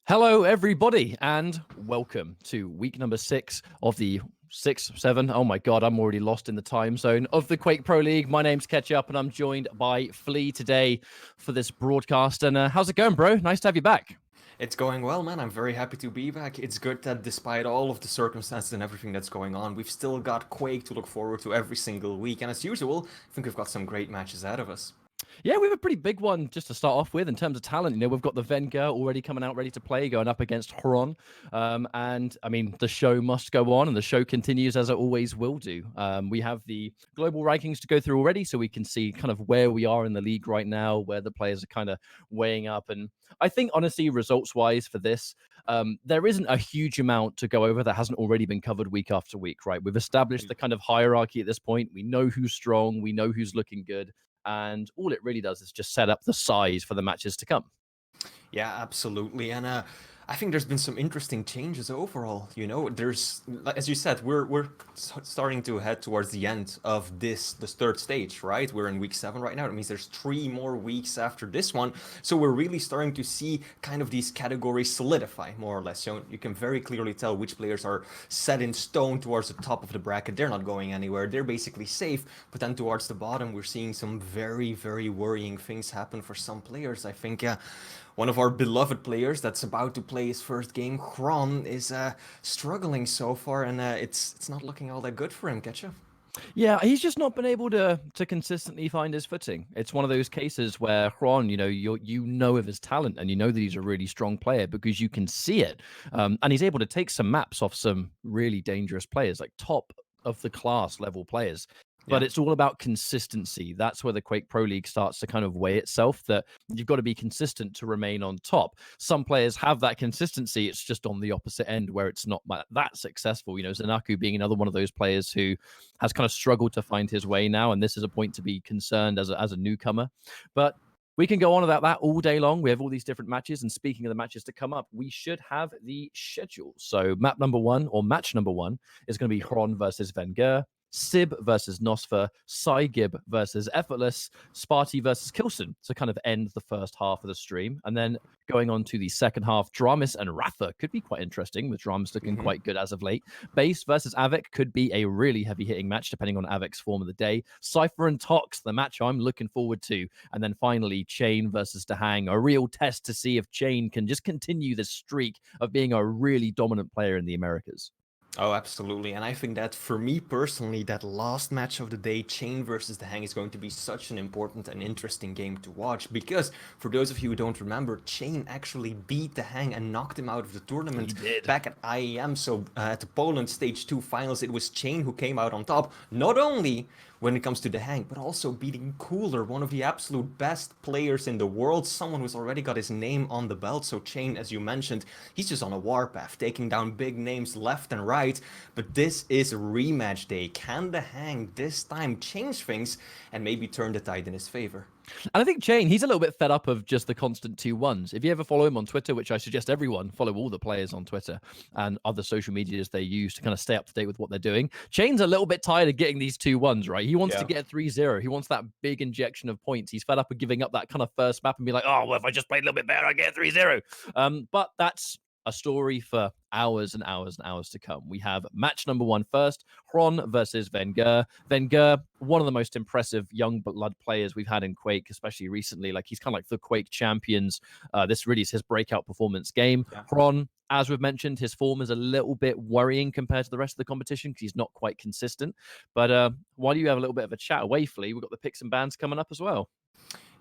Hello, everybody, and welcome to week number 6 of the 7. Oh my god, I'm already lost in the time zone of the Quake Pro League. My name's Ketchup, and I'm joined by Flea today for this broadcast. And how's it going, bro? Nice to have you back. It's going well, man. I'm very happy to be back. It's good that despite all of the circumstances and everything that's going on, we've still got Quake to look forward to every single week. And as usual, I think we've got some great matches ahead of us. Yeah, we have a pretty big one just to start off with in terms of talent. You know, we've got the Vengeur already coming out ready to play, going up against Xron. And I mean, the show must go on, and the show continues as it always will do. We have the global rankings to go through already, so we can see kind of where we are in the league right now, where the players are kind of weighing up. And I think, honestly, results-wise for this, there isn't a huge amount to go over that hasn't already been covered week after week, right? We've established the kind of hierarchy at this point. We know who's strong. We know who's looking good. And all it really does is just set up the size for the matches to come. Yeah, absolutely. And I think there's been some interesting changes overall. You know, there's, as you said, we're starting to head towards the end of this third stage, right? We're in week 7 right now. It means there's 3 more weeks after this one. So we're really starting to see kind of these categories solidify more or less. So you can very clearly tell which players are set in stone towards the top of the bracket. They're not going anywhere. They're basically safe. But then towards the bottom, we're seeing some very, very worrying things happen for some players. I think one of our beloved players that's about to play his first game, Xron, is struggling so far, and it's not looking all that good for him, Getcha. Yeah, he's just not been able to consistently find his footing. It's one of those cases where Xron, you know of his talent and you know that he's a really strong player because you can see it, and he's able to take some maps off some really dangerous players, like top of the class level players. But Yeah. it's all about consistency. That's where the Quake Pro League starts to kind of weigh itself, that you've got to be consistent to remain on top. Some players have that consistency. It's just on the opposite end where it's not that successful. You know, Zanaku being another one of those players who has kind of struggled to find his way now. And this is a point to be concerned as a newcomer. But we can go on about that all day long. We have all these different matches. And speaking of the matches to come up, we should have the schedule. So map number 1 or match number 1 is going to be Xron versus Vengeur. Sib versus Nosfer, Cygib versus Effortless, Sparty versus Kilson to kind of end the first half of the stream. And then going on to the second half, Dramis and Ratha could be quite interesting, with Dramis looking quite good as of late. Base versus Avik could be a really heavy-hitting match, depending on Avik's form of the day. Cypher and Tox, the match I'm looking forward to. And then finally, Chain versus Dahang, a real test to see if Chain can just continue this streak of being a really dominant player in the Americas. Oh, absolutely. And I think that for me personally, that last match of the day, Chain versus Dahang, is going to be such an important and interesting game to watch. Because for those of you who don't remember, Chain actually beat Dahang and knocked him out of the tournament back at IEM. So at the Poland Stage 2 finals, it was Chain who came out on top. Not only when it comes to Dahang, but also beating Cooler, one of the absolute best players in the world, someone who's already got his name on the belt. So Chain, as you mentioned, he's just on a warpath, taking down big names left and right. But this is rematch day. Can Dahang this time change things and maybe turn the tide in his favor? And I think Chain, he's a little bit fed up of just the constant 2-1s. If you ever follow him on Twitter, which I suggest everyone follow all the players on Twitter and other social medias they use to kind of stay up to date with what they're doing, Chain's a little bit tired of getting these 2-1s, right? He wants to get 3-0. He wants that big injection of points. He's fed up of giving up that kind of first map and be like, oh, well, if I just played a little bit better, I get 3-0. But that's a story for hours and hours and hours to come. We have match number 1 first, Xron versus Vengeur. Vengeur, one of the most impressive young blood players we've had in Quake, especially recently. Like, he's kind of like the Quake champions. This really is his breakout performance game. Yeah. Xron, as we've mentioned, his form is a little bit worrying compared to the rest of the competition because he's not quite consistent. But while you have a little bit of a chat away, Flea, we've got the picks and bans coming up as well.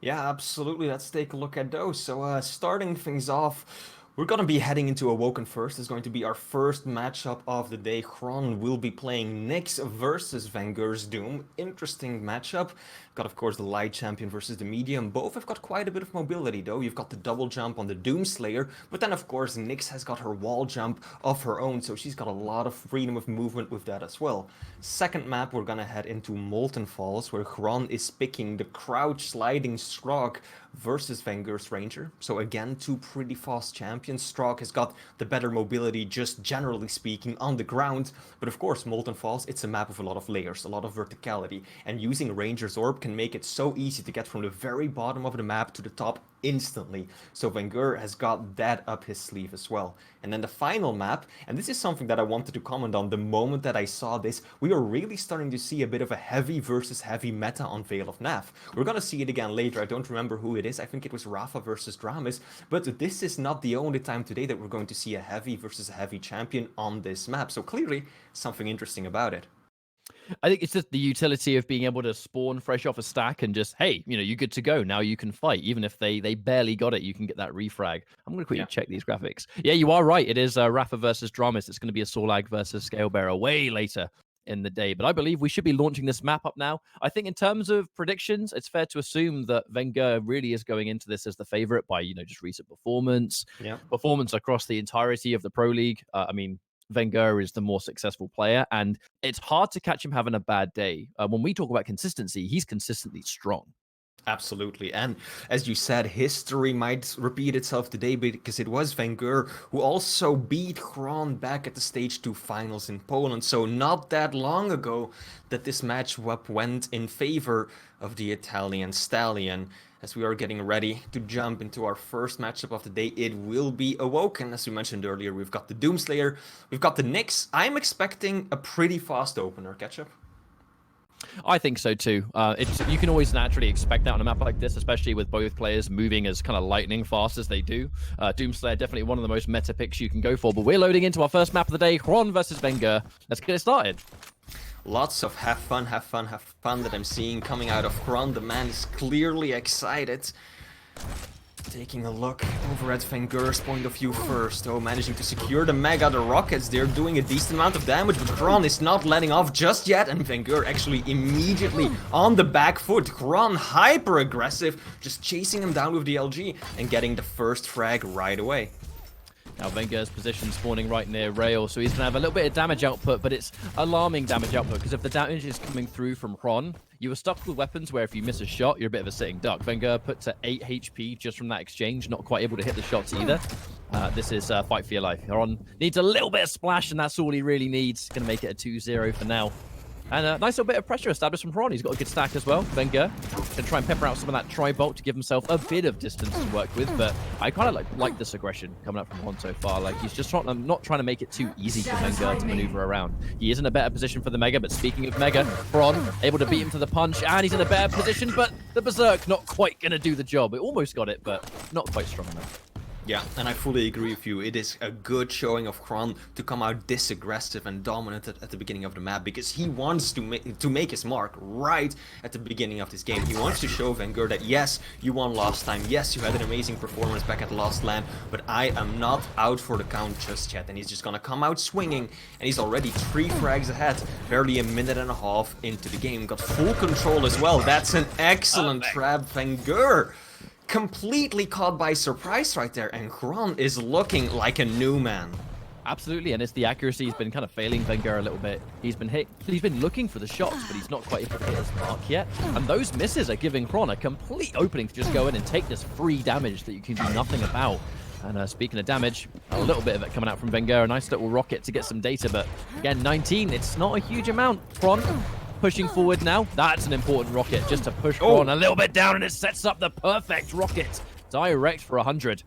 Yeah, absolutely. Let's take a look at those. So starting things off, we're going to be heading into Awoken first. It's going to be our first matchup of the day. Xron will be playing Nyx versus Vengeur's Doom. Interesting matchup. Got, of course, the light champion versus the medium. Both have got quite a bit of mobility, though. You've got the double jump on the Doomslayer, but then, of course, Nyx has got her wall jump of her own, so she's got a lot of freedom of movement with that as well. Second map, we're going to head into Molten Falls, where Xron is picking the crouch sliding Strog versus Vengeur's Ranger. So again, 2 pretty fast champions. Strog has got the better mobility, just generally speaking, on the ground. But of course, Molten Falls, it's a map with a lot of layers, a lot of verticality. And using Ranger's Orb can make it so easy to get from the very bottom of the map to the top instantly. So Vengeur has got that up his sleeve as well. And then the final map, and this is something that I wanted to comment on the moment that I saw this, we are really starting to see a bit of a heavy versus heavy meta on Vale of Nyeth. We're gonna see it again later, I don't remember who it is, I think it was Rafa versus Dramis, but this is not the only time today that we're going to see a heavy versus a heavy champion on this map, so clearly something interesting about it. I think it's just the utility of being able to spawn fresh off a stack and just, hey, you know, you're good to go. Now you can fight. Even if they barely got it, you can get that refrag. I'm going to quickly check these graphics. Yeah, you are right. It is Rafa versus Dramis. It's going to be a Sorlag versus Scalebearer way later in the day. But I believe we should be launching this map up now. I think in terms of predictions, it's fair to assume that Vengeur really is going into this as the favorite by, you know, just recent performance. Performance across the entirety of the Pro League. I mean, Vengeur is the more successful player, and it's hard to catch him having a bad day. When we talk about consistency, he's consistently strong. Absolutely, and as you said, history might repeat itself today because it was Vengeur who also beat Xron back at the Stage 2 finals in Poland, so not that long ago that this matchup went in favor of the Italian stallion. As we are getting ready to jump into our first matchup of the day, it will be Awoken. As we mentioned earlier, we've got the Doomslayer, we've got the Nyx. I'm expecting a pretty fast opener, Ketchup. I think so too. You can always naturally expect that on a map like this, especially with both players moving as kind of lightning fast as they do. Doomslayer, definitely one of the most meta picks you can go for, but we're loading into our first map of the day, Xron versus Vengeur. Let's get it started. Lots of have fun that I'm seeing coming out of Xron. The man is clearly excited. Taking a look over at Vengeur's point of view first. Oh, managing to secure the Mega, the rockets. They're doing a decent amount of damage, but Xron is not letting off just yet. And Vengeur actually immediately on the back foot. Xron hyper aggressive, just chasing him down with the LG and getting the first frag right away. Now Vengeur's position spawning right near Rail, so he's going to have a little bit of damage output, but it's alarming damage output, because if the damage is coming through from Xron, you are stuck with weapons where if you miss a shot, you're a bit of a sitting duck. Vengeur put to 8 HP just from that exchange, not quite able to hit the shots either. This is fight for your life. Xron needs a little bit of splash, and that's all he really needs. Going to make it a 2-0 for now. And a nice little bit of pressure established from Xron. He's got a good stack as well. Vengeur can try and pepper out some of that tri-bolt to give himself a bit of distance to work with, but I kind of like this aggression coming up from Xron so far. Like, he's just not trying to make it too easy for Vengeur to maneuver around. He is in a better position for the Mega, but speaking of Mega, Xron able to beat him to the punch, and he's in a better position, but the Berserk not quite going to do the job. It almost got it, but not quite strong enough. Yeah, and I fully agree with you. It is a good showing of Xron to come out this aggressive and dominant at the beginning of the map, because he wants to make his mark right at the beginning of this game. He wants to show Vengeur that, yes, you won last time, yes, you had an amazing performance back at Lost Land, but I am not out for the count just yet. And he's just gonna come out swinging, and he's already 3 frags ahead, barely a minute and a half into the game. Got full control as well. That's an excellent trap, Vengeur. Completely caught by surprise right there, and Xron is looking like a new man. Absolutely, and it's the accuracy. He's been kind of failing Vengeur a little bit. He's been looking for the shots, but he's not quite able to hit his mark yet. And those misses are giving Xron a complete opening to just go in and take this free damage that you can do nothing about. And speaking of damage, a little bit of it coming out from Vengeur. A nice little rocket to get some data, but again, 19, it's not a huge amount. Xron pushing forward now. That's an important rocket just to push Xron a little bit down, and it sets up the perfect rocket. Direct for 100.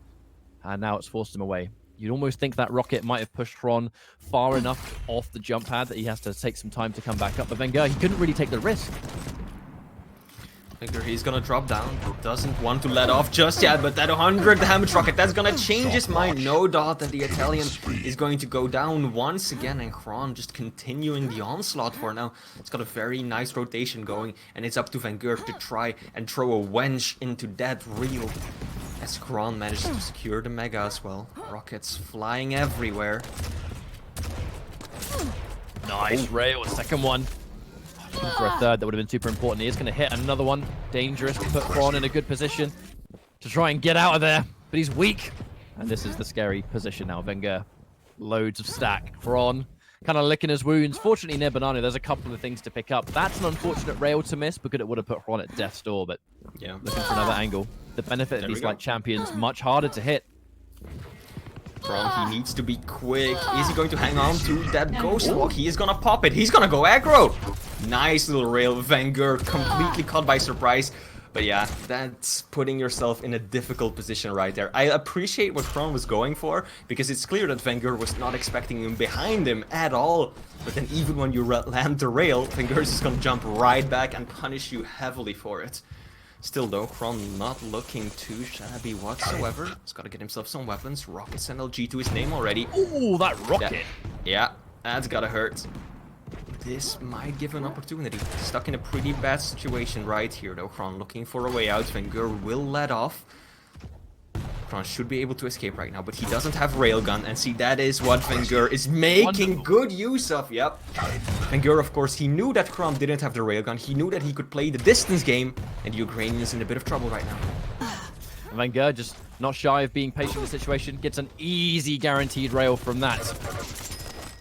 And now it's forced him away. You'd almost think that rocket might have pushed Xron far enough off the jump pad that he has to take some time to come back up. But Vengeur, he couldn't really take the risk. Vengeur, he's gonna drop down. Doesn't want to let off just yet, but that 100 damage rocket, that's gonna change his mind. No doubt that the Italian is going to go down once again, and Xron just continuing the onslaught for now. It's got a very nice rotation going, and it's up to Vengeur to try and throw a wench into that reel. As Xron manages to secure the Mega as well. Rockets flying everywhere. Nice rail, second one. Looking for a third, that would have been super important. He is going to hit another one. Dangerous to put Xron in a good position to try and get out of there, but he's weak. And this is the scary position now. Vengeur, loads of stack. Xron kind of licking his wounds. Fortunately, near Banana, there's a couple of things to pick up. That's an unfortunate rail to miss, because it would have put Xron at death's door, but yeah, looking for another angle. The benefit of these like champions, much harder to hit. Xron, he needs to be quick. Is he going to hang on to that ghost walk? He is gonna pop it. He's gonna go aggro. Nice little rail. Vengeur completely caught by surprise. But yeah, that's putting yourself in a difficult position right there. I appreciate what Xron was going for, because it's clear that Vengeur was not expecting him behind him at all. But then even when you land the rail, Vengeur is just gonna jump right back and punish you heavily for it. Still though, Xron not looking too shabby whatsoever. He's gotta get himself some weapons. Rockets and LG to his name already. Ooh, that rocket! Yeah, that's gotta hurt. This might give an opportunity. Stuck in a pretty bad situation right here though. Xron looking for a way out. Vengeur will let off. Xron should be able to escape right now, but he doesn't have railgun. And see, that is what Vengeur is making good use of. Yep. Vengeur, of course, he knew that Xron didn't have the railgun. He knew that he could play the distance game. And the Ukrainian is in a bit of trouble right now. Vengeur just not shy of being patient in the situation. Gets an easy guaranteed rail from that.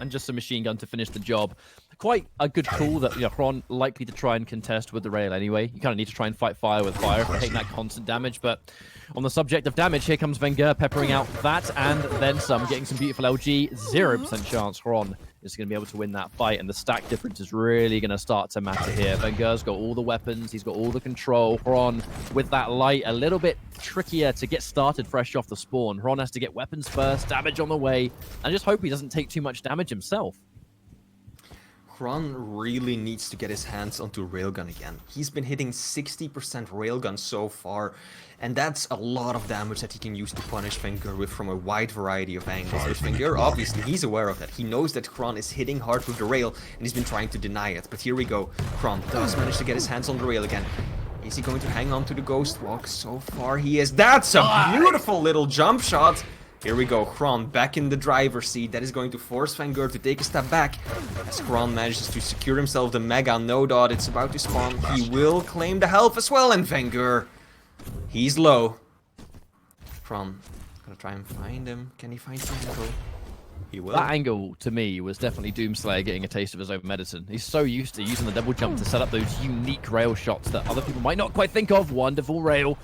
And just a machine gun to finish the job. Quite a good call that Xron likely to try and contest with the rail anyway. You kind of need to try and fight fire with fire if you're taking that constant damage. But on the subject of damage, here comes Vengeur peppering out that and then some, getting some beautiful LG. 0% chance Xron is going to be able to win that fight, and the stack difference is really going to start to matter here. Vengeur's got all the weapons, he's got all the control. Xron, with that light, a little bit trickier to get started fresh off the spawn. Xron has to get weapons first, damage on the way, and just hope he doesn't take too much damage himself. Xron really needs to get his hands onto railgun again. He's been hitting 60% railgun so far, and that's a lot of damage that he can use to punish Vengeur with from a wide variety of angles. But Vengeur, obviously, he's aware of that. He knows that Xron is hitting hard with the rail, and he's been trying to deny it. But here we go. Xron does manage to get his hands on the rail again. Is he going to hang on to the ghost walk? So far he is. That's a beautiful little jump shot. Here we go, Xron back in the driver's seat. That is going to force Vengeur to take a step back. As Xron manages to secure himself the Mega No Dot, it's about to spawn. He will claim the health as well, and Vengeur, he's low. Xron, gonna try and find him. Can he find some angle? He will. That angle, to me, was definitely Doomslayer getting a taste of his own medicine. He's so used to using the double jump to set up those unique rail shots that other people might not quite think of. Wonderful rail.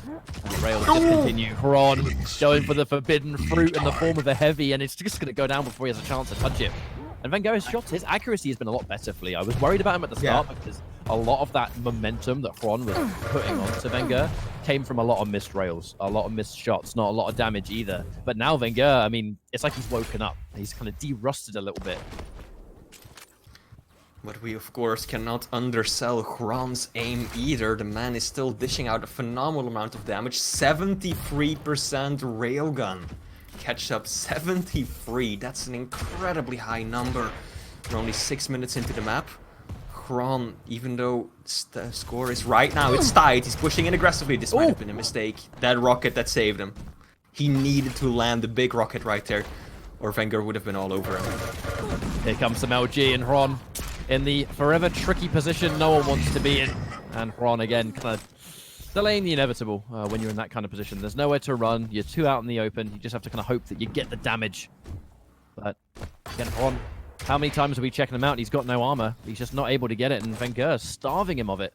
And the rails just continue. Xron going for the forbidden fruit in the form of a heavy, and it's just going to go down before he has a chance to touch it. And Vengeur's shot, his accuracy has been a lot better for Lee. I was worried about him at the start because a lot of that momentum that Xron was putting onto Vengeur came from a lot of missed rails, a lot of missed shots, not a lot of damage either. But now Vengeur, I mean, it's like he's woken up. He's kind of de-rusted a little bit. But we, of course, cannot undersell Xron's aim either. The man is still dishing out a phenomenal amount of damage. 73% railgun. Catch up 73. That's an incredibly high number. We're only 6 minutes into the map. Xron, even though the score is right now, it's tied. He's pushing in aggressively. This might have been a mistake. That rocket that saved him. He needed to land the big rocket right there, or Vengeur would have been all over him. Here comes some LG, and Xron in the forever tricky position no one wants to be in. And Xron again kind of delaying the inevitable when you're in that kind of position. There's nowhere to run. You're too out in the open. You just have to kind of hope that you get the damage. But again, Xron, how many times are we checking him out? He's got no armor. He's just not able to get it, and Vengeur's starving him of it.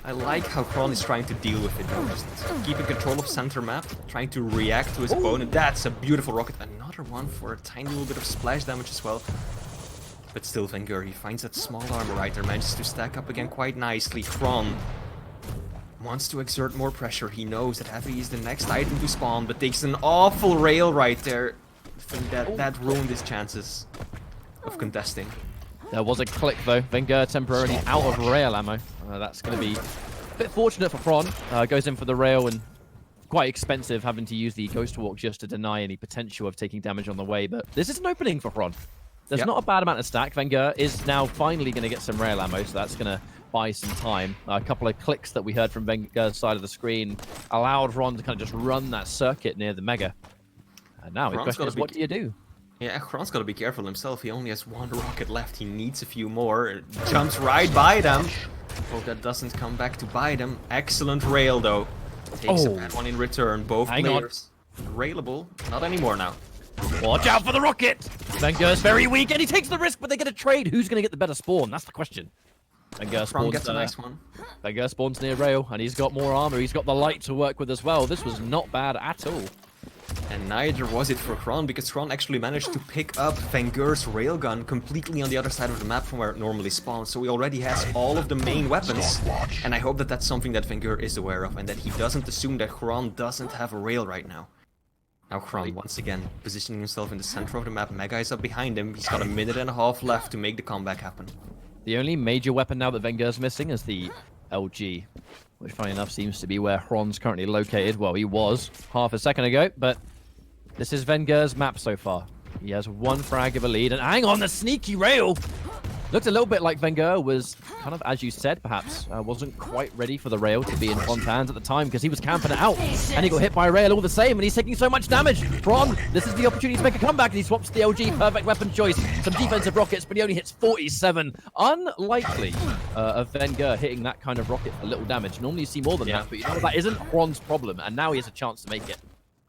I like how Xron is trying to deal with it. Just keeping control of center map, trying to react to his opponent. That's a beautiful rocket. Another one for a tiny little bit of splash damage as well. But still, Vengeur, he finds that small armor right there, manages to stack up again quite nicely. Xron wants to exert more pressure. He knows that Heavy is the next item to spawn, but takes an awful rail right there. I think that ruined his chances of contesting. There was a click though. Vengeur temporarily out of rail ammo. That's going to be a bit fortunate for Xron. Goes in for the rail, and quite expensive having to use the Ghost Walk just to deny any potential of taking damage on the way. But this is an opening for Xron. There's not a bad amount of stack. Vengeur is now finally going to get some rail ammo, so that's going to buy some time. A couple of clicks that we heard from Vengeur's side of the screen allowed Xron to kind of just run that circuit near the Mega. And now the question is, what do you do? Yeah, Xron's got to be careful himself. He only has one rocket left. He needs a few more. It jumps right by them. Hope that doesn't come back to bite him. Excellent rail, though. Takes a bad one in return. Both players railable. Not anymore now. Watch out for the rocket! Vengeur's very weak, and he takes the risk, but they get a trade. Who's going to get the better spawn? That's the question. Vengeur spawns, gets a nice one. Vengeur spawns near rail, and he's got more armor. He's got the light to work with as well. This was not bad at all. And neither was it for Xron, because Xron actually managed to pick up Vengeur's railgun completely on the other side of the map from where it normally spawns. So he already has all of the main weapons. And I hope that that's something that Vengeur is aware of, and that he doesn't assume that Xron doesn't have a rail right now. Now Xron, once again, positioning himself in the center of the map. Mega is up behind him. He's got a minute and a half left to make the comeback happen. The only major weapon now that Vengeur's missing is the LG, which funny enough seems to be where Xron's currently located. Well, he was half a second ago, but this is Vengeur's map so far. He has one frag of a lead, and hang on, the sneaky rail! Looked a little bit like Vengeur was kind of, as you said, perhaps, wasn't quite ready for the rail to be in Xron's hands at the time because he was camping it out, and he got hit by a rail all the same, and he's taking so much damage. Xron, this is the opportunity to make a comeback, and he swaps the LG, perfect weapon choice, some defensive rockets, but he only hits 47. Unlikely of Vengeur hitting that kind of rocket for little damage. Normally you see more than that, but you know that isn't Xron's problem, and now he has a chance to make it,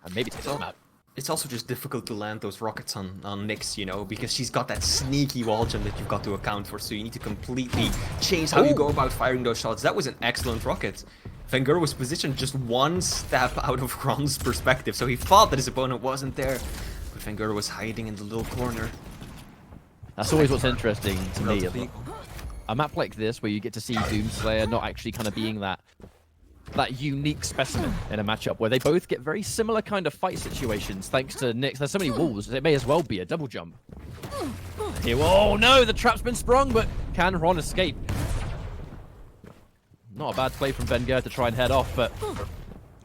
and maybe take this map. It's also just difficult to land those rockets on Nyx, you know, because she's got that sneaky wall jump that you've got to account for, so you need to completely change how you go about firing those shots. That was an excellent rocket. Vengeur was positioned just one step out of Xron's perspective, so he thought that his opponent wasn't there, but Vengeur was hiding in the little corner. That's always what's interesting to me. A map like this, where you get to see Doomslayer not actually kind of being that unique specimen in a matchup where they both get very similar kind of fight situations thanks to Nyx. There's so many walls, it may as well be a double jump. Here, oh no, the trap's been sprung, but can Xron escape? Not a bad play from Vengeur to try and head off, but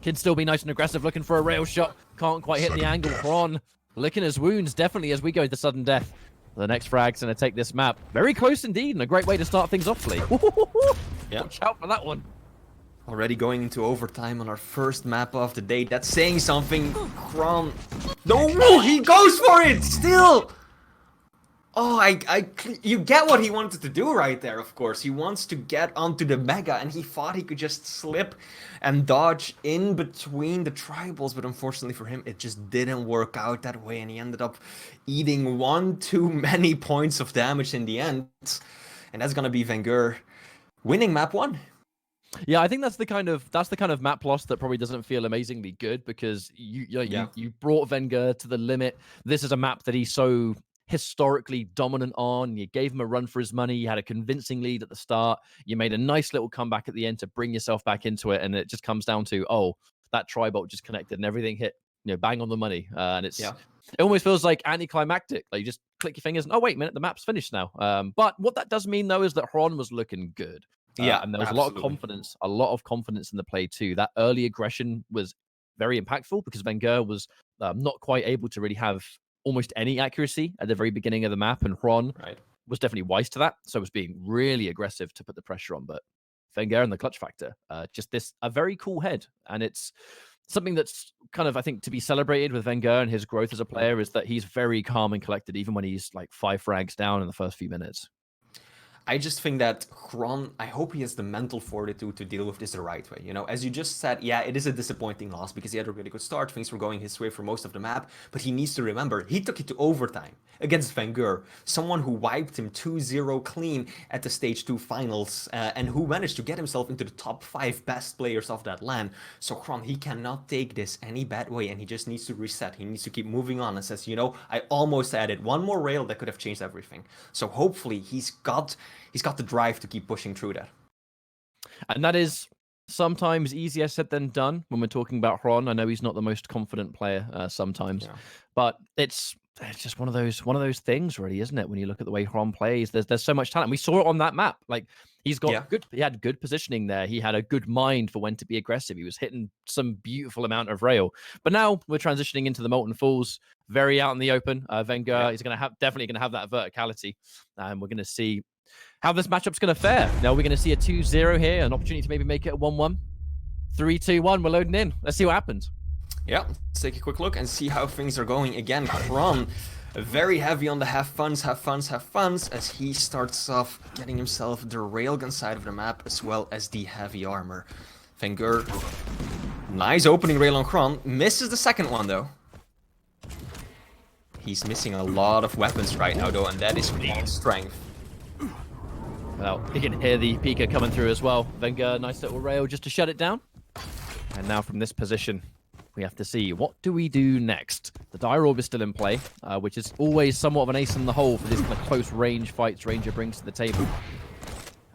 can still be nice and aggressive, looking for a rail shot. Can't quite hit the angle. Xron licking his wounds, definitely, as we go to sudden death. The next frag's going to take this map. Very close indeed, and a great way to start things off, Lee. Yeah. Watch out for that one. Already going into overtime on our first map of the day. That's saying something. Xron. No, he goes for it still. Oh, you get what he wanted to do right there, of course. He wants to get onto the Mega, and he thought he could just slip and dodge in between the tribals, but unfortunately for him, it just didn't work out that way, and he ended up eating one too many points of damage in the end. And that's gonna be Vengeur winning map 1. Yeah, I think that's the kind of map loss that probably doesn't feel amazingly good, because you brought Vengeur to the limit. This is a map that he's so historically dominant on. You gave him a run for his money. You had a convincing lead at the start. You made a nice little comeback at the end to bring yourself back into it, and it just comes down to, oh, that tri-bolt just connected and everything hit, bang on the money. And it almost feels like anticlimactic. Like you just click your fingers and, oh, wait a minute, the map's finished now. But what that does mean, though, is that Xron was looking good. And there was a lot of confidence in the play too. That early aggression was very impactful because Vengeur was not quite able to really have almost any accuracy at the very beginning of the map, and Xron was definitely wise to that, so was being really aggressive to put the pressure on. But Vengeur and the clutch factor, just a very cool head, and it's something that's kind of, I think, to be celebrated with Vengeur and his growth as a player, is that he's very calm and collected even when he's like 5 frags down in the first few minutes. I just think that Xron, I hope he has the mental fortitude to deal with this the right way. As you just said, yeah, it is a disappointing loss because he had a really good start. Things were going his way for most of the map, but he needs to remember, he took it to overtime against Vengeur, someone who wiped him 2-0 clean at the Stage 2 finals, and who managed to get himself into the top 5 best players of that LAN. So Xron, he cannot take this any bad way, and he just needs to reset. He needs to keep moving on and says, I almost added one more rail that could have changed everything. So hopefully he's got the drive to keep pushing through that. And that is sometimes easier said than done when we're talking about Xron. I know he's not the most confident player sometimes, but it's just one of those things, really, isn't it? When you look at the way Xron plays, there's so much talent. We saw it on that map. Like he had good positioning there. He had a good mind for when to be aggressive. He was hitting some beautiful amount of rail. But now we're transitioning into the Molten Falls, very out in the open. Vengeur is definitely going to have that verticality, and we're going to see how this matchup's going to fare. Now we're going to see a 2-0 here, an opportunity to maybe make it a 1-1. 3-2-1, we're loading in. Let's see what happens. Yeah, let's take a quick look and see how things are going. Again, Xron very heavy on the have funs, as he starts off getting himself the railgun side of the map as well as the heavy armor. Vengeur, nice opening rail on Xron, misses the second one though. He's missing a lot of weapons right now though, and that is really his strength. Well, you can hear the Pika coming through as well. Vengeur, nice little rail just to shut it down. And now from this position, we have to see, what do we do next? The Dire Orb is still in play, which is always somewhat of an ace in the hole for these kind of close range fights Ranger brings to the table.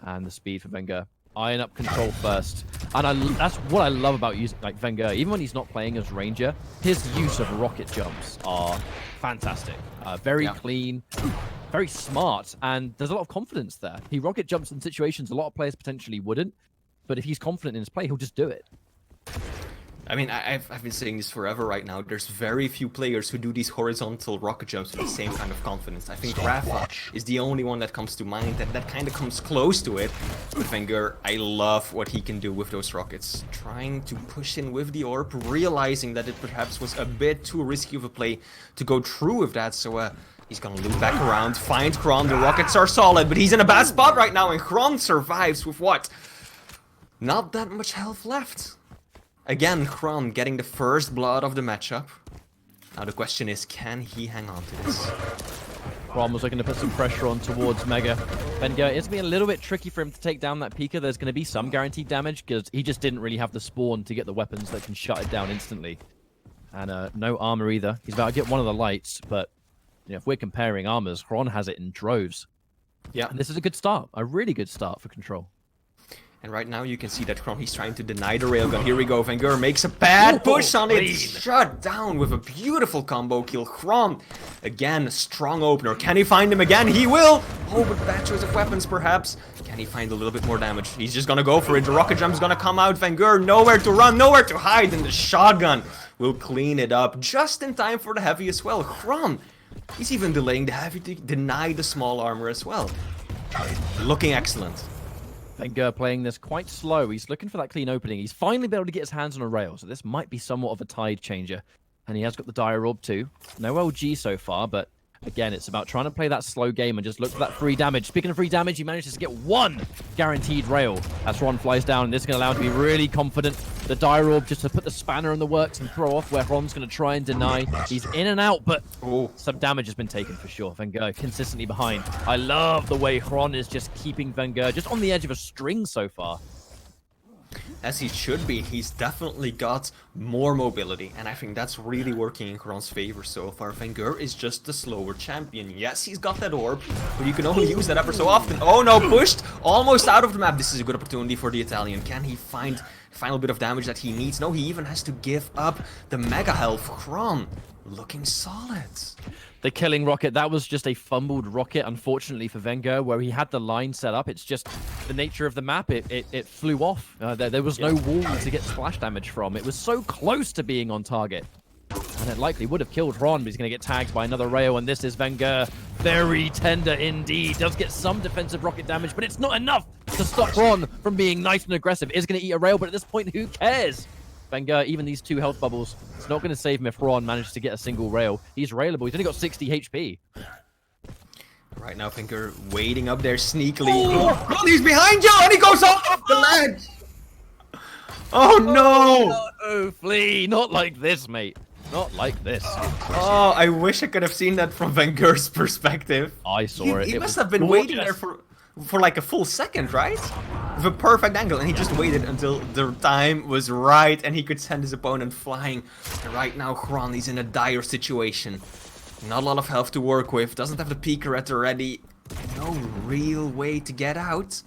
And the speed for Vengeur. Iron up control first. And that's what I love about using like Vengeur. Even when he's not playing as Ranger, his use of rocket jumps are fantastic. Very clean, very smart, and there's a lot of confidence there. He rocket jumps in situations a lot of players potentially wouldn't, but if he's confident in his play, he'll just do it. I mean, I've been saying this forever right now. There's very few players who do these horizontal rocket jumps with the same kind of confidence. I think Rafa is the only one that comes to mind that kind of comes close to it. But Vengeur, I love what he can do with those rockets. Trying to push in with the orb, realizing that it perhaps was a bit too risky of a play to go through with that. So he's gonna loop back around, find Xron. The rockets are solid, but he's in a bad spot right now. And Xron survives with what? Not that much health left. Again, Xron getting the first blood of the matchup. Now the question is, can he hang on to this? Xron was looking to put some pressure on towards Mega. Vengeur, it's going to be a little bit tricky for him to take down that Pika. There's going to be some guaranteed damage because he just didn't really have the spawn to get the weapons that can shut it down instantly. And no armor either. He's about to get one of the lights, but you know, if we're comparing armors, Xron has it in droves. Yeah. And this is a good start, a really good start for Control. And right now you can see that Xron, he's trying to deny the railgun. Here we go, Vengeur makes a bad push on it. Shut down with a beautiful combo kill. Xron, again, a strong opener. Can he find him again? He will! Oh, but bad choice of weapons, perhaps. Can he find a little bit more damage? He's just gonna go for it. The rocket jump's gonna come out. Vengeur, nowhere to run, nowhere to hide. And the shotgun will clean it up just in time for the heavy as well. Xron, he's even delaying the heavy to deny the small armor as well. Looking excellent. Vengeur playing this quite slow. He's looking for that clean opening. He's finally been able to get his hands on a rail, so this might be somewhat of a tide changer. And he has got the Dire Orb too. No LG so far, but again, it's about trying to play that slow game and just look for that free damage. Speaking of free damage, he manages to get one guaranteed rail as Ron flies down, and this is going to allow him to be really confident. The Dire Orb just to put the spanner in the works and throw off where Ron's going to try and deny. He's in and out, but some damage has been taken for sure. Vengeur consistently behind. I love the way Ron is just keeping Vengeur just on the edge of a string so far. As he should be. He's definitely got more mobility, and I think that's really working in Xron's favor so far. Vengeur is just the slower champion. Yes, he's got that orb, but you can only use that ever so often. Oh no, pushed almost out of the map. This is a good opportunity for the Italian. Can he find the final bit of damage that he needs? No, he even has to give up the mega health. Xron looking solid. The killing rocket, that was just a fumbled rocket, unfortunately for Vengeur, where he had the line set up. It's just the nature of the map. It flew off. There was no wall to get splash damage from. It was so close to being on target. And it likely would have killed Ron, but he's going to get tagged by another rail, and this is Vengeur. Very tender indeed. Does get some defensive rocket damage, but it's not enough to stop Ron from being nice and aggressive. Is going to eat a rail, but at this point, who cares? Vengeur, even these 2 health bubbles, it's not going to save him if Ron manages to get a single rail. He's railable. He's only got 60 HP. Right now, Vengeur waiting up there sneakily. Oh, he's behind you, and he goes off the ledge. Oh no! Oh, flee! Not like this, mate. Not like this. Oh, I wish I could have seen that from Vengeur's perspective. I saw it. He must have been waiting there for like a full second, right? With a perfect angle, and he just waited until the time was right and he could send his opponent flying. And right now, Xron, he's in a dire situation. Not a lot of health to work with, doesn't have the Pika at ready. No real way to get out.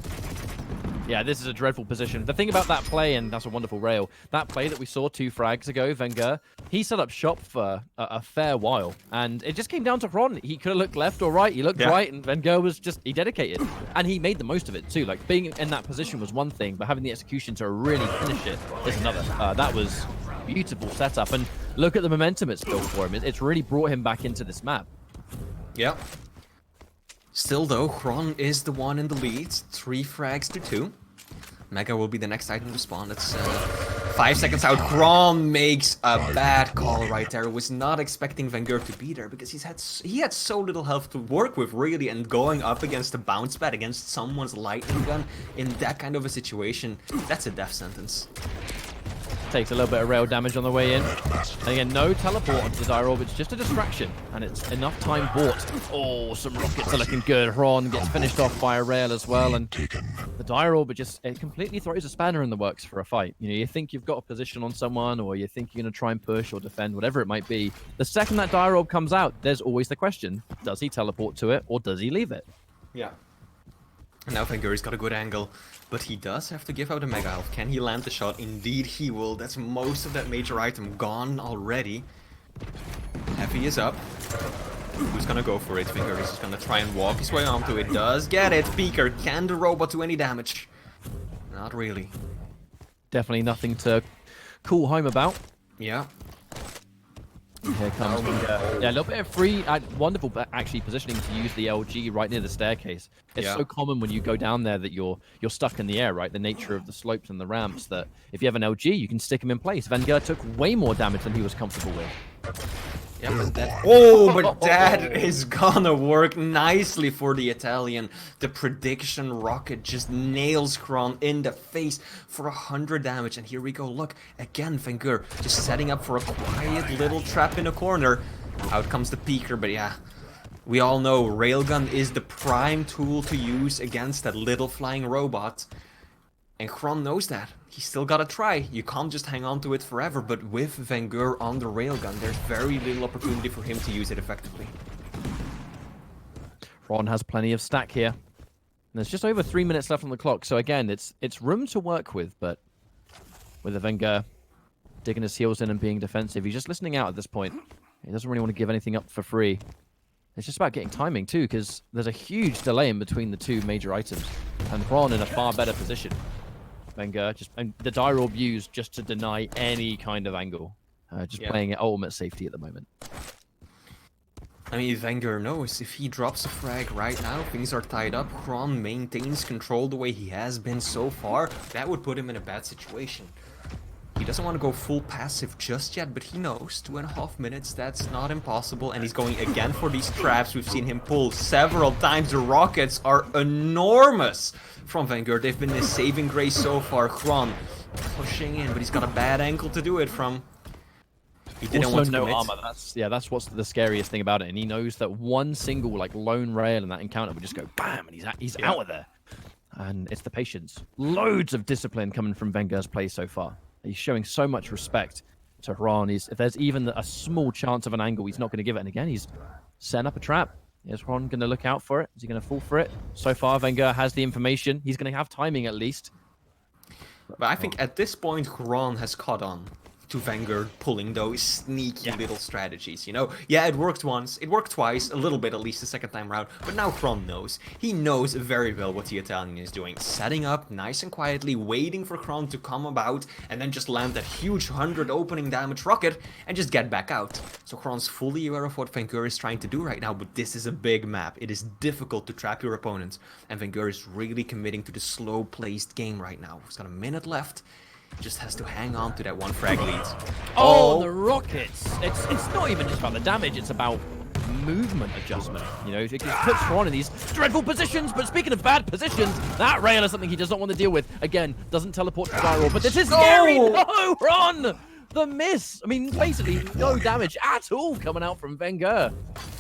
Yeah, this is a dreadful position. The thing about that play, and that's a wonderful rail, that play that we saw 2 frags ago, Vengeur, he set up shop for a fair while, and it just came down to Xron. He could have looked left or right, he looked right, and Vengeur was just, he dedicated. And he made the most of it too. Like, being in that position was one thing, but having the execution to really finish it is another. That was beautiful setup, and look at the momentum it's built for him. It's really brought him back into this map. Yeah. Still though, Xron is the one in the lead, 3 frags to 2. Mega will be the next item to spawn. That's 5 seconds out. Xron makes a bad call right there. Was not expecting Vengeur to be there because he had so little health to work with really, and going up against a bounce pad against someone's lightning gun in that kind of a situation, that's a death sentence. takes a little bit of rail damage on the way in. And again, no teleport onto the Dire Orb. It's just a distraction, and it's enough time bought. Oh, some rockets are looking good. Ron gets finished off by a rail as well, and the Dire Orb it completely throws a spanner in the works for a fight. You know, you think you've got a position on someone, or you think you're going to try and push or defend, whatever it might be. The second that Dire Orb comes out, there's always the question: does he teleport to it, or does he leave it? Yeah. Now Vengeur's got a good angle, but he does have to give out a Mega Health. Can he land the shot? Indeed he will. That's most of that major item gone already. Heavy is up. Who's gonna go for it? Vengeur is just gonna try and walk his way onto it. Does get it. Peeker, can the robot do any damage? Not really. Definitely nothing to call home about. Yeah. Here comes Vengeur. Yeah, a little bit of free, wonderful actually positioning to use the LG right near the staircase. It's so common when you go down there that you're stuck in the air, right? The nature of the slopes and the ramps, that if you have an LG, you can stick him in place. Vengeur took way more damage than he was comfortable with. Yeah, but that is gonna work nicely for the Italian. The prediction rocket just nails Xron in the face for 100 damage. And here we go. Look, again, Vengeur just setting up for a quiet little trap in a corner. Out comes the Peeker, but yeah, we all know Railgun is the prime tool to use against that little flying robot. And Xron knows that. He's still gotta try. You can't just hang on to it forever, but with Vengeur on the railgun, there's very little opportunity for him to use it effectively. Ron has plenty of stack here. And there's just over 3 minutes left on the clock, so again, it's room to work with, but with the Vengeur digging his heels in and being defensive, he's just listening out at this point. He doesn't really want to give anything up for free. It's just about getting timing too, because there's a huge delay in between the two major items, and Ron in a far better position. Vengeur and the Dire Orb used just to deny any kind of angle. Playing at ultimate safety at the moment. I mean, Vengeur knows if he drops a frag right now, things are tied up. Xron maintains control the way he has been so far. That would put him in a bad situation. He doesn't want to go full passive just yet, but he knows 2.5 minutes, that's not impossible. And he's going again for these traps. We've seen him pull several times. The rockets are enormous from Vengeur. They've been his saving grace so far. Xron pushing in, but he's got a bad angle to do it from. He didn't want to no commit. armor. That's what's the scariest thing about it. And he knows that one single lone rail in that encounter would just go bam, and he's out of there. And it's the patience. Loads of discipline coming from Vengeur's play so far. He's showing so much respect to Xron. If there's even a small chance of an angle, he's not going to give it. And again, he's setting up a trap. Is Xron going to look out for it? Is he going to fall for it? So far, Vengeur has the information. He's going to have timing at least. But I think at this point, Xron has caught on to Vengeur pulling those sneaky little strategies, you know? Yeah, it worked once, it worked twice, a little bit at least the second time around, but now Xron knows. He knows very well what the Italian is doing. Setting up nice and quietly, waiting for Xron to come about, and then just land that huge 100 opening damage rocket, and just get back out. So Xron's fully aware of what Vengeur is trying to do right now, but this is a big map. It is difficult to trap your opponent, and Vengeur is really committing to the slow-placed game right now. He's got a minute left. Just has to hang on to that one frag lead. Oh, the rockets! It's not even just about the damage, it's about movement adjustment. You know, it puts Xron in these dreadful positions, but speaking of bad positions, that rail is something he does not want to deal with. Again, doesn't teleport to Dire Orb, but this is scary! No, Ron! The miss! I mean, basically, no damage at all coming out from Vengeur.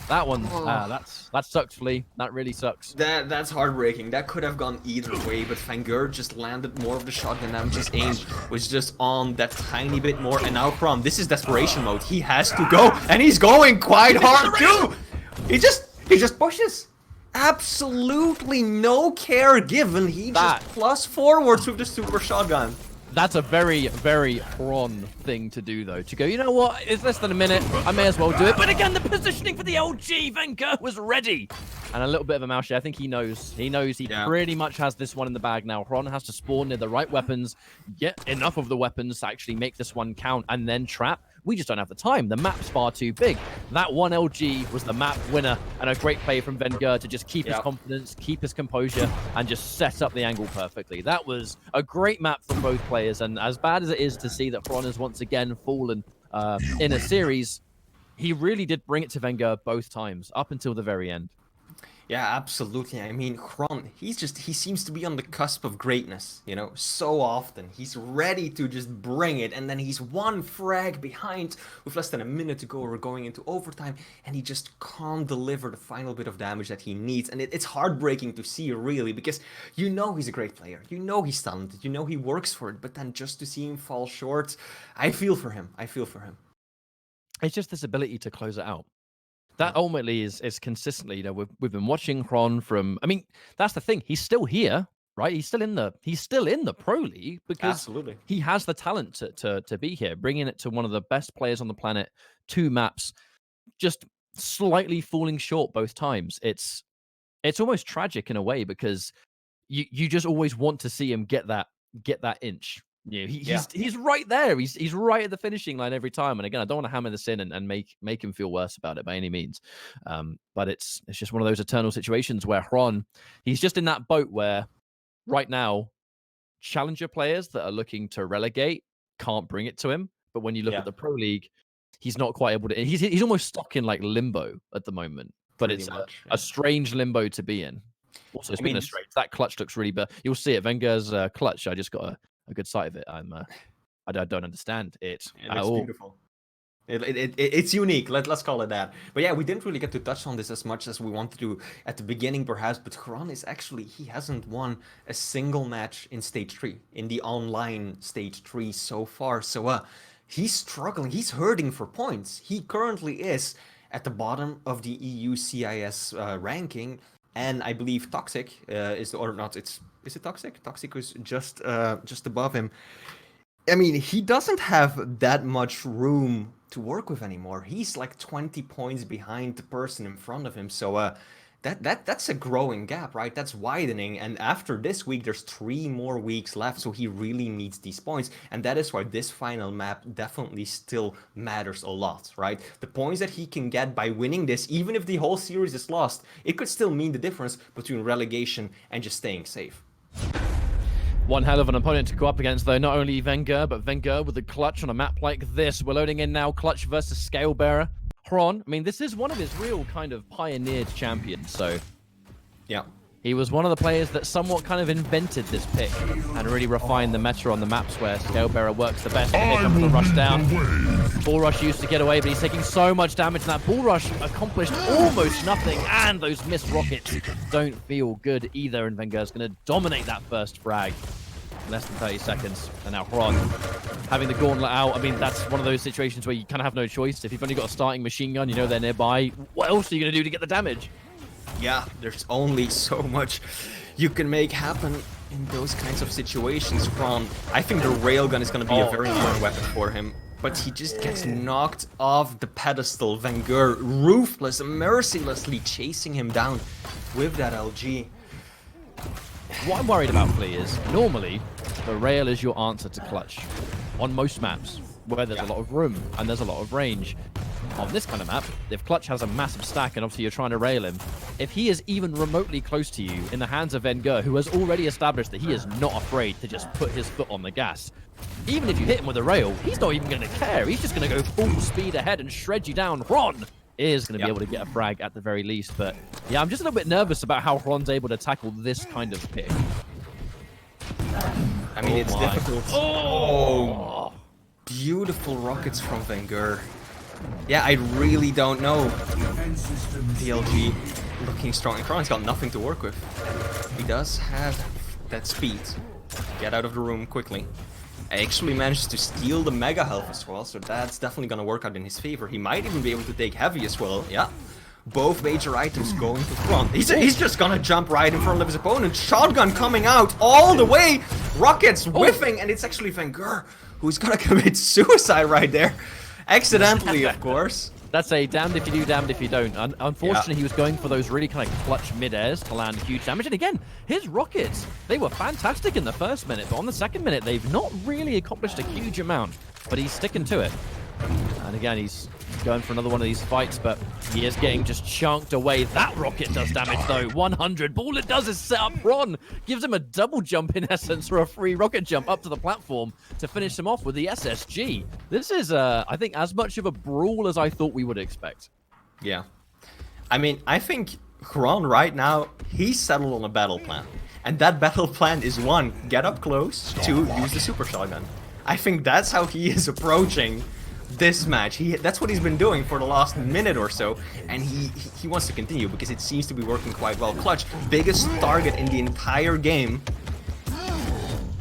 That one, that sucks, Flea. That really sucks. That's heartbreaking. That could have gone either way, but Vengeur just landed more of the shotgun damage. His aim was just on that tiny bit more, and now Xron, this is desperation mode. He has to go, and he's going quite hard too. He just pushes. Absolutely no care given. He just plus forwards with the super shotgun. That's a very, very Xron thing to do, though. To go, you know what? It's less than a minute. I may as well do it. But again, the positioning for the LG, Vengeur was ready. And a little bit of a mouse share. I think he knows. He knows he pretty much has this one in the bag now. Xron has to spawn near the right weapons, get enough of the weapons to actually make this one count, and then trap. We just don't have the time. The map's far too big. That one LG was the map winner, and a great play from Vengeur to just keep his confidence, keep his composure, and just set up the angle perfectly. That was a great map from both players, and as bad as it is to see that Xron has once again fallen in a series, he really did bring it to Vengeur both times, up until the very end. Yeah, absolutely. I mean, Xron, he seems to be on the cusp of greatness, you know, so often. He's ready to just bring it, and then he's one frag behind with less than a minute to go. We're going into overtime, and he just can't deliver the final bit of damage that he needs. And it's heartbreaking to see, really, because you know he's a great player. You know he's talented. You know he works for it. But then just to see him fall short, I feel for him. I feel for him. It's just this ability to close it out. Yeah, That ultimately is consistently, you know, we've been watching Xron from. I mean, that's the thing. He's still here, right? He's still in the pro league because absolutely. he has the talent to be here, bringing it to one of the best players on the planet. 2 maps, just slightly falling short both times. It's almost tragic in a way because you just always want to see him get that inch. You know, Yeah. he's right there. He's right at the finishing line every time. And again, I don't want to hammer this in and make him feel worse about it by any means. But it's just one of those eternal situations where Xron, he's just in that boat where right now challenger players that are looking to relegate can't bring it to him. But when you look Yeah, at the pro league, he's not quite able to. He's almost stuck in like limbo at the moment. But pretty it's much. a Yeah. strange limbo to be in. Also, I speaking mean, of strange, that clutch looks really bad. You'll see it. Vengeur's clutch. I just got a good sight of it. I don't understand it it at looks all. beautiful. It's unique. Let's call it that. But yeah, we didn't really get to touch on this as much as we wanted to at the beginning, perhaps. But Xron is actually he hasn't won a single match in stage 3 in the online stage 3 so far. So he's struggling. He's hurting for points. He currently is at the bottom of the EU CIS ranking, and I believe Toxic is or not. Is it Toxic? Toxic is just above him. I mean, he doesn't have that much room to work with anymore. He's like 20 points behind the person in front of him. So that's a growing gap, right? That's widening. And after this week, there's 3 more weeks left. So he really needs these points. And that is why this final map definitely still matters a lot, right? The points that he can get by winning this, even if the whole series is lost, it could still mean the difference between relegation and just staying safe. One hell of an opponent to go up against, though. Not only Vengeur, but Vengeur with a clutch on a map like this. We're loading in now. Clutch versus Scalebearer. Xron, I mean, this is one of his real kind of pioneered champions, so Yeah. he was one of the players that somewhat kind of invented this pick and really refined the meta on the maps where Scalebearer works the best. Here comes the rush down. Bull Rush used to get away, but he's taking so much damage, and that Bull Rush accomplished almost nothing, and those missed rockets don't feel good either, and Vengeur's going to dominate that first frag. Less than 30 seconds, and now Xron having the gauntlet out. I mean, that's one of those situations where you kind of have no choice. If you've only got a starting machine gun, you know they're nearby. What else are you going to do to get the damage? Yeah, there's only so much you can make happen in those kinds of situations. From I think the railgun is going to be a very important weapon for him, but he just gets knocked off the pedestal. Vengeur, ruthless, mercilessly chasing him down with that LG. What I'm worried about, Flea, is normally the rail is your answer to clutch on most maps where there's a lot of room and there's a lot of range. On this kind of map, if clutch has a massive stack and obviously you're trying to rail him, if he is even remotely close to you in the hands of Vengeur, who has already established that he is not afraid to just put his foot on the gas, even if you hit him with a rail, he's not even going to care. He's just going to go full speed ahead and shred you down. Xron is going to be able to get a frag at the very least. But yeah, I'm just a little bit nervous about how Xron's able to tackle this kind of pick. I mean, it's difficult. Oh, beautiful rockets from Vengeur. Yeah, I really don't know. DLG looking strong. And Xron's got nothing to work with. He does have that speed. Get out of the room quickly. Actually managed to steal the mega health as well, so that's definitely gonna work out in his favor. He might even be able to take heavy as well. Yeah, both major items going to Xron. He's just gonna jump right in front of his opponent. Shotgun coming out all the way. Rockets whiffing, and it's actually Vengeur who's gonna commit suicide right there. Accidentally, of course. That's a damned if you do, damned if you don't. Unfortunately, he was going for those really kind of clutch mid-airs to land huge damage. And again, his rockets, they were fantastic in the first minute, but on the second minute, they've not really accomplished a huge amount. But he's sticking to it. And again, he's going for another one of these fights, but he is getting just chunked away. That rocket does damage, though. 100. All it does is set up Xron. Gives him a double jump, in essence, or a free rocket jump up to the platform to finish him off with the SSG. This is, I think, as much of a brawl as I thought we would expect. Yeah. I mean, I think Xron right now, he's settled on a battle plan. And that battle plan is 1, get up close, 2, use the super shotgun. I think that's how he is approaching this match. That's what he's been doing for the last minute or so, and he wants to continue because it seems to be working quite well. Clutch, biggest target in the entire game.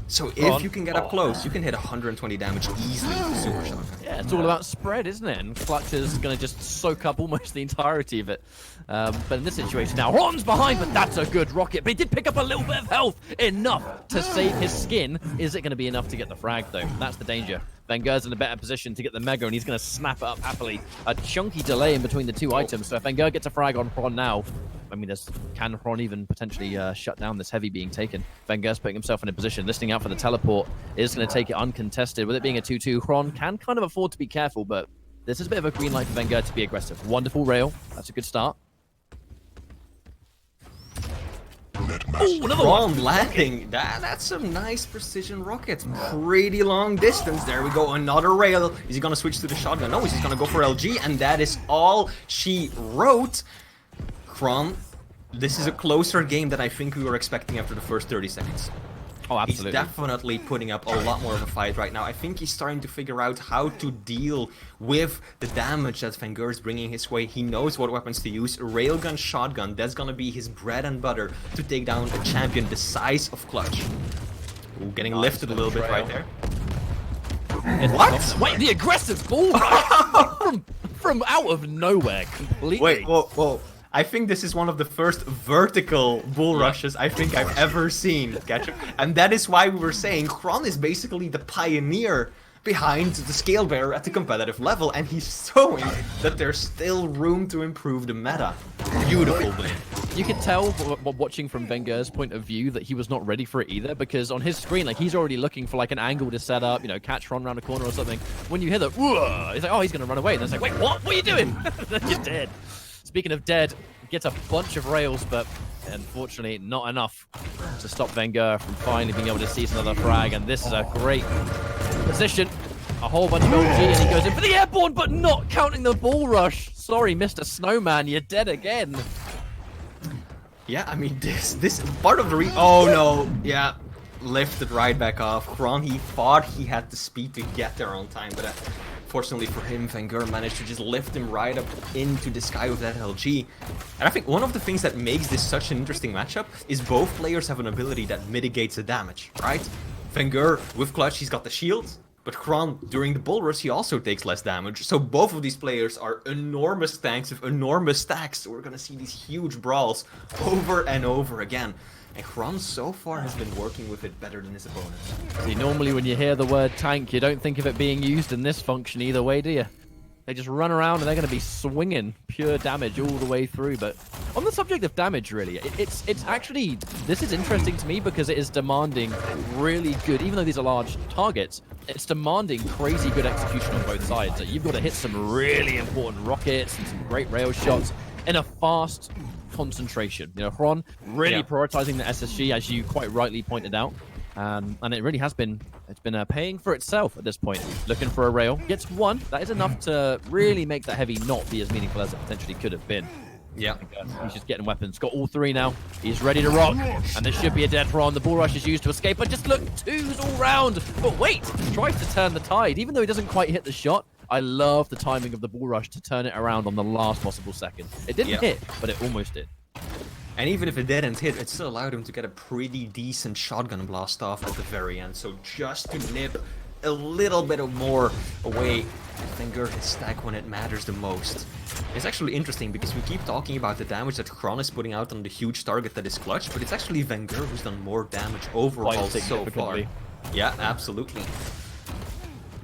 So if you can get up close, you can hit 120 damage easily with the super shotgun. Yeah, it's all about spread, isn't it? And Clutch is going to just soak up almost the entirety of it. But in this situation now, Ron's behind, but that's a good rocket. But he did pick up a little bit of health, enough to save his skin. Is it going to be enough to get the frag, though? That's the danger. Vengeur's in a better position to get the Mega, and he's going to snap it up happily. A chunky delay in between the two items, so if Vengeur gets a frag on Ron now, I mean, can Ron even potentially shut down this heavy being taken? Vengeur's putting himself in a position, listening out for the teleport, is going to take it uncontested. With it being a 2-2, Ron can kind of afford to be careful, but this is a bit of a green light for Vengeur to be aggressive. Wonderful rail. That's a good start. Oh, another one! Landing. That's some nice precision rockets. Pretty long distance. There we go. Another rail. Is he going to switch to the shotgun? No, he's just going to go for LG, and that is all she wrote. Xron, this is a closer game than I think we were expecting after the first 30 seconds. Oh, absolutely. He's definitely putting up a lot more of a fight right now. I think he's starting to figure out how to deal with the damage that Vengeur is bringing his way. He knows what weapons to use. Railgun, shotgun, that's gonna be his bread and butter to take down a champion the size of Clutch. Ooh, getting lifted a little bit right there. What? Wait, the aggressive ball rush from out of nowhere completely. Wait, whoa. I think this is one of the first vertical bull rushes I think I've ever seen, Ketchup. And that is why we were saying Xron is basically the pioneer behind the scale bearer at the competitive level, and he's showing that there's still room to improve the meta. Beautiful play. You could tell, watching from Vengeur's point of view, that he was not ready for it either, because on his screen, like, he's already looking for like an angle to set up, you know, catch Ron around a corner or something. When you hear the whoa, he's like, oh, he's gonna run away. And it's like, wait, what? What are you doing? You're dead. Speaking of dead, gets a bunch of rails, but unfortunately not enough to stop Vengeur from finally being able to seize another frag. And this is a great position. A whole bunch of LG, and he goes in for the airborne, but not counting the bull rush. Sorry, Mr. Snowman, you're dead again. Yeah, I mean, this part of the oh no, yeah, lifted right back off. Xron, he thought he had the speed to get there on time, but fortunately for him, Vengeur managed to just lift him right up into the sky with that LG. And I think one of the things that makes this such an interesting matchup is both players have an ability that mitigates the damage, right? Vengeur, with Clutch, he's got the shield, but Xron, during the bull rush, he also takes less damage. So both of these players are enormous tanks with enormous stacks. So we're gonna see these huge brawls over and over again. And Xron so far has been working with it better than his opponents. See, normally when you hear the word tank, you don't think of it being used in this function either way, do you? They just run around and they're going to be swinging pure damage all the way through. But on the subject of damage, really, it's actually, this is interesting to me because it is demanding really good, even though these are large targets, it's demanding crazy good execution on both sides. So you've got to hit some really important rockets and some great rail shots in a fast concentration. You know, Xron really prioritizing the SSG, as you quite rightly pointed out. And it really has been, it's been paying for itself at this point. Looking for a rail, gets one. That is enough to really make that heavy not be as meaningful as it potentially could have been. Yeah. He's just getting weapons. Got all three now. He's ready to rock. And this should be a dead Ron. The bull rush is used to escape, but just look, twos all round. But wait, tries to turn the tide. Even though he doesn't quite hit the shot, I love the timing of the bull rush to turn it around on the last possible second. It didn't hit, but it almost did. And even if it didn't hit, it still allowed him to get a pretty decent shotgun blast off at the very end. So just to nip a little bit more away, Vengeur his stack when it matters the most. It's actually interesting because we keep talking about the damage that Xron is putting out on the huge target that is Clutch, but it's actually Vengeur who's done more damage overall so far. Yeah, absolutely.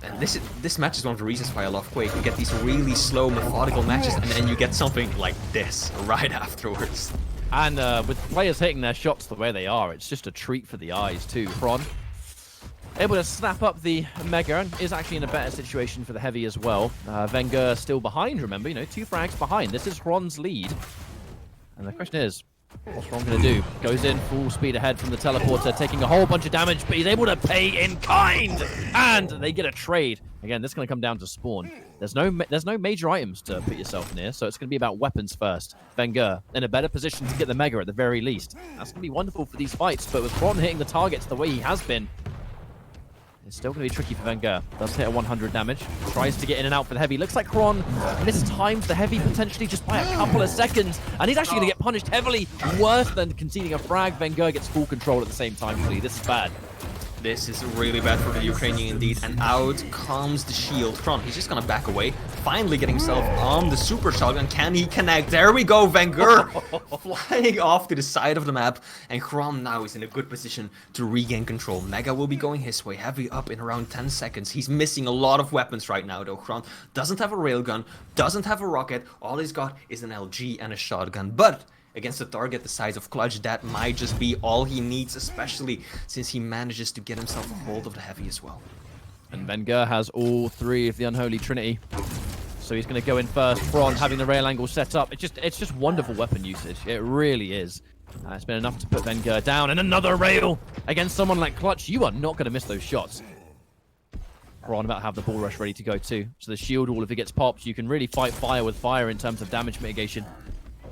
And this match is one of the reasons why I love Quake. You get these really slow, methodical matches, and then you get something like this right afterwards. And with players hitting their shots the way they are, it's just a treat for the eyes too. Xron able to snap up the Mega and is actually in a better situation for the Heavy as well. Vengeur still behind, remember, you know, 2 frags behind. This is Xron's lead. And the question is, What's Xron going to do? Goes in full speed ahead from the teleporter, taking a whole bunch of damage, but he's able to pay in kind! And they get a trade. Again, this is going to come down to spawn. There's no major items to put yourself near, so it's going to be about weapons first. Vengeur in a better position to get the Mega at the very least. That's going to be wonderful for these fights, but with Xron hitting the targets the way he has been, it's still going to be tricky for Vengeur. Does hit a 100 damage. Tries to get in and out for the heavy. Looks like Xron mistimes the heavy potentially just by a couple of seconds. And he's actually going to get punished heavily. Worse than conceding a frag. Vengeur gets full control at the same time. This is bad. This is really bad for the Ukrainian indeed, and out comes the shield. Xron, he's just gonna back away, finally getting himself on the super shotgun. Can he connect? There we go, Vengeur flying off to the side of the map, and Xron now is in a good position to regain control. Mega will be going his way, heavy up in around 10 seconds. He's missing a lot of weapons right now though. Xron doesn't have a railgun, doesn't have a rocket, all he's got is an LG and a shotgun, but against a target the size of Clutch, that might just be all he needs, especially since he manages to get himself a hold of the heavy as well. And Vengeur has all three of the Unholy Trinity. So he's going to go in first. Xron having the rail angle set up. It's just wonderful weapon usage. It really is. It's been enough to put Vengeur down. And another rail against someone like Clutch. You are not going to miss those shots. Xron about to have the ball rush ready to go too. So the shield wall, if it gets popped, you can really fight fire with fire in terms of damage mitigation.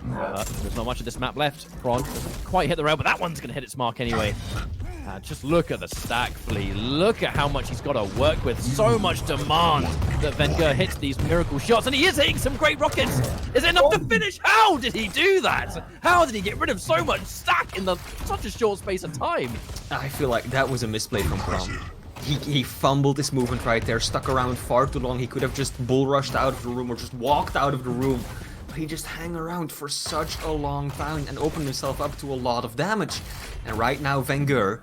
There's not much of this map left. Xron doesn't quite hit the rail, but that one's going to hit its mark anyway. Just look at the stack, Flea. Look at how much he's got to work with. So much demand that Vengeur hits these miracle shots, and he is hitting some great rockets. Is it enough to finish? How did he do that? How did he get rid of so much stack in such a short space of time? I feel like that was a misplay from Xron. He fumbled his movement right there, stuck around far too long. He could have just bull rushed out of the room or just walked out of the room. He just hang around for such a long time and opened himself up to a lot of damage. And right now, Vengeur,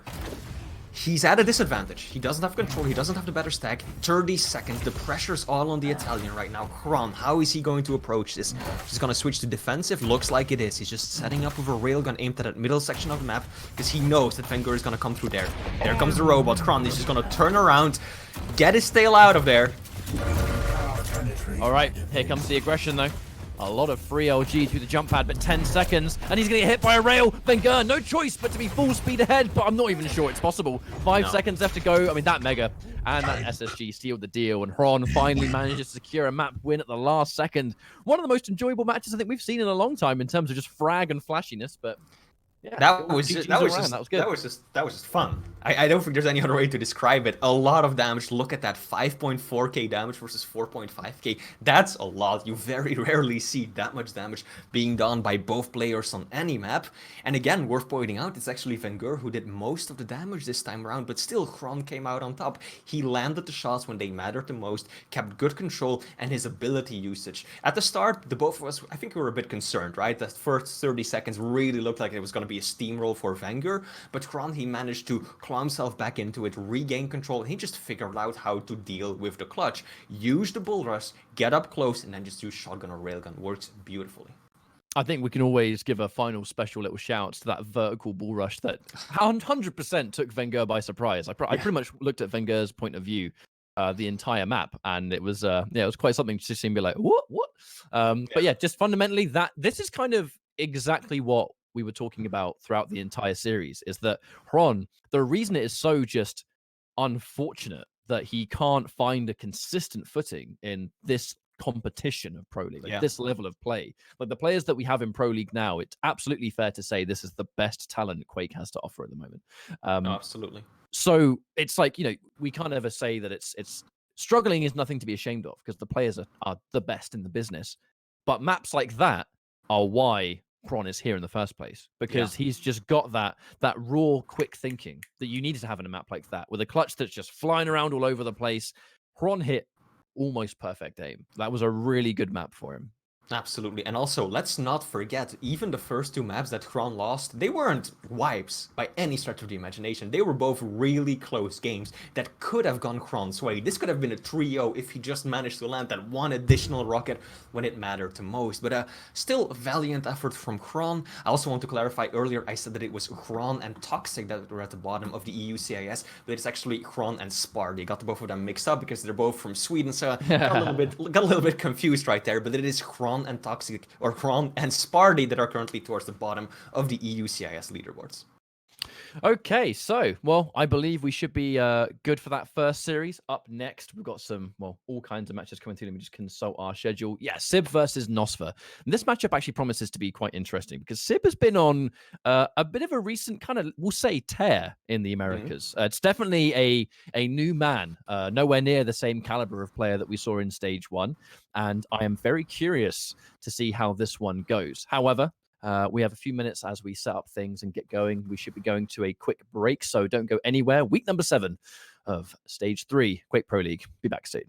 he's at a disadvantage. He doesn't have control, he doesn't have the better stack. 30 seconds, the pressure's all on the Italian right now. Xron, how is he going to approach this? He's gonna switch to defensive, looks like it is. He's just setting up with a railgun aimed at that middle section of the map because he knows that Vengeur is gonna come through there. There comes the robot. Xron is just gonna turn around, get his tail out of there. Alright, here comes the aggression though. A lot of free LG through the jump pad, but 10 seconds, and he's going to get hit by a rail. Vengeur, no choice but to be full speed ahead, but I'm not even sure it's possible. 5 seconds left to go. I mean, that Mega and that SSG sealed the deal, and Xron finally manages to secure a map win at the last second. One of the most enjoyable matches I think we've seen in a long time in terms of just frag and flashiness, but yeah, that was just fun. I don't think there's any other way to describe it. A lot of damage. Look at that, 5.4k damage versus 4.5k. That's a lot. You very rarely see that much damage being done by both players on any map. And again, worth pointing out, it's actually Vengeur who did most of the damage this time around, but still Xron came out on top. He landed the shots when they mattered the most, kept good control, and his ability usage. At the start, the both of us, I think we were a bit concerned, right? The first 30 seconds really looked like it was going to be a steamroll for Vengeur, but Xron, he managed to claw himself back into it, regain control, and he just figured out how to deal with the clutch. Use the bull rush, get up close, and then just use shotgun or railgun. Works beautifully. I think we can always give a final special little shout to that vertical bull rush that 100% took Vengeur by surprise. I pretty much looked at Vengeur's point of view the entire map, and it was it was quite something to see him be like, what? But yeah, just fundamentally this is kind of exactly what we were talking about throughout the entire series, is that Xron, the reason it is so just unfortunate that he can't find a consistent footing in this competition of Pro League, like this level of play. Like the players that we have in Pro League now, it's absolutely fair to say this is the best talent Quake has to offer at the moment. Absolutely. So it's like, we can't ever say that it's struggling is nothing to be ashamed of because the players are the best in the business. But maps like that are why Xron is here in the first place, because he's just got that raw, quick thinking that you needed to have in a map like that, with a clutch that's just flying around all over the place. Xron hit almost perfect aim. That was a really good map for him. Absolutely. And also, let's not forget, even the first two maps that Xron lost, they weren't wipes by any stretch of the imagination. They were both really close games that could have gone Xron's way. This could have been a 3-0 if he just managed to land that one additional rocket when it mattered the most. But still, a valiant effort from Xron. I also want to clarify, earlier I said that it was Xron and Toxic that were at the bottom of the EU CIS, but it's actually Xron and Spar. They got both of them mixed up because they're both from Sweden, so I got a little bit confused right there. But it is Xron Xron and Toxic, or Xron and Spardy that are currently towards the bottom of the EU CIS leaderboards. Okay, so, well, I believe we should be good for that first series. Up next, we've got some, well, all kinds of matches coming through. Let me just consult our schedule. Yeah, Sib versus Nosfer. And this matchup actually promises to be quite interesting because Sib has been on a bit of a recent kind of, we'll say, tear in the Americas. It's definitely a new man, nowhere near the same caliber of player that we saw in Stage 1. And I am very curious to see how this one goes. However, we have a few minutes as we set up things and get going. We should be going to a quick break, so don't go anywhere. Week number 7 of Stage 3, Quake Pro League. Be back soon.